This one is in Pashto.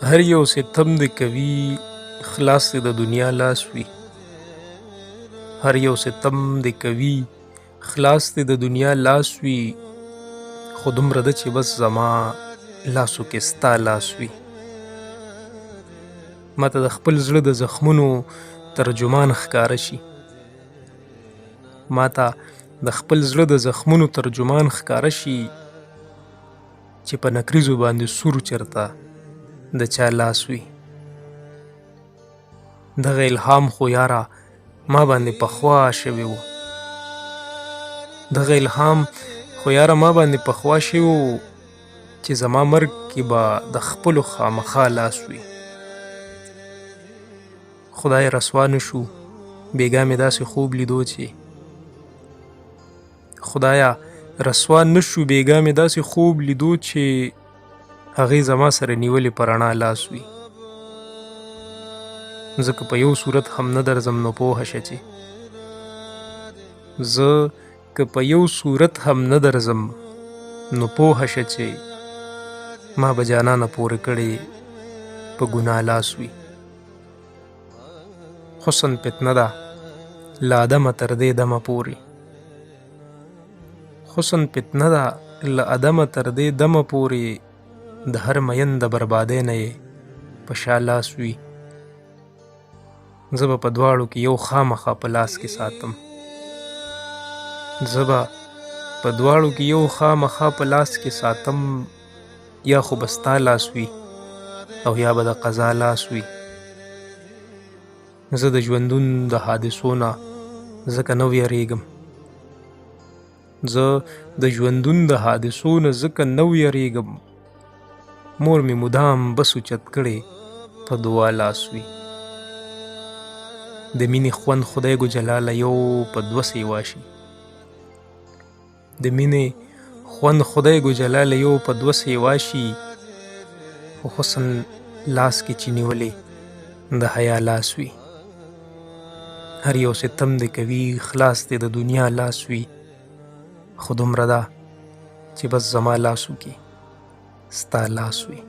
هر یو ستم دې کوي خلاص دې د دنیا لاس وي. هر یو ستم دې کوي خلاص دې د دنیا لاس وي. خو دومره ده چې بس زما لاسو کې ستا لاس وي. ماته د خپل زړه د زخمونو ترجمان ښکاره شي. ماته د خپل زړه د زخمونو ترجمان ښکاره شي چې په نکریزو باندې سور چرته د چا لاس وي. دغه الهام خو یاره ما باندې پخوا شوی و. دغه الهام خو یاره ما باندې پخوا شوی و چې زما مرګ کې به د خپلو خامخا لاس وي. خدای رسوا نه شو بېګا مې داسې خوب لیدو چې خدایا رسوا نه شو بېګا مې داسې خوب لیدو چې هغې زما سره نیولې په رڼا لاس وي. زه که په یو صورت هم نه درځم نو پوهه شه چې زه که په یو صورت هم نه درځم نو پوهه شه چې ما به جانانه پورې کړې په ګناه لاس وي. حسن فتنه ده له آدمه تر دې دمه پورې. حسن فتنه ده له آدمه تر دې دمه پورې. د هر مین د بربادۍ نه یې په شا لاس وي. زه به په دواړو کې یو خامخا په لاس کې ساتم. زه به په دواړو کې یو خامخا په لاس کې ساتم. یا خو به ستا لاس وي او یا به د قضا لاس وي. زه د ژوندون د حادثو نه ځکه نه ویریږم. زه د ژوندون د حادثو نه ځکه نه ویریږم. مور مې مدام بس اوچت کړې په دعا لاس وي. د مینې خوند خدای ګو جلاله یو په دوه سیوا شي. د مینې خوند خدای ګو جلاله یو په دوه سیوا شي. خو حسن لاس کې چې نیولې د حیا لاس وي. هر یو ستم دې کوي خلاص دې د دنیا لاس وي. خو دومره ده چې بس زما لاسو کې ستا لاس وي.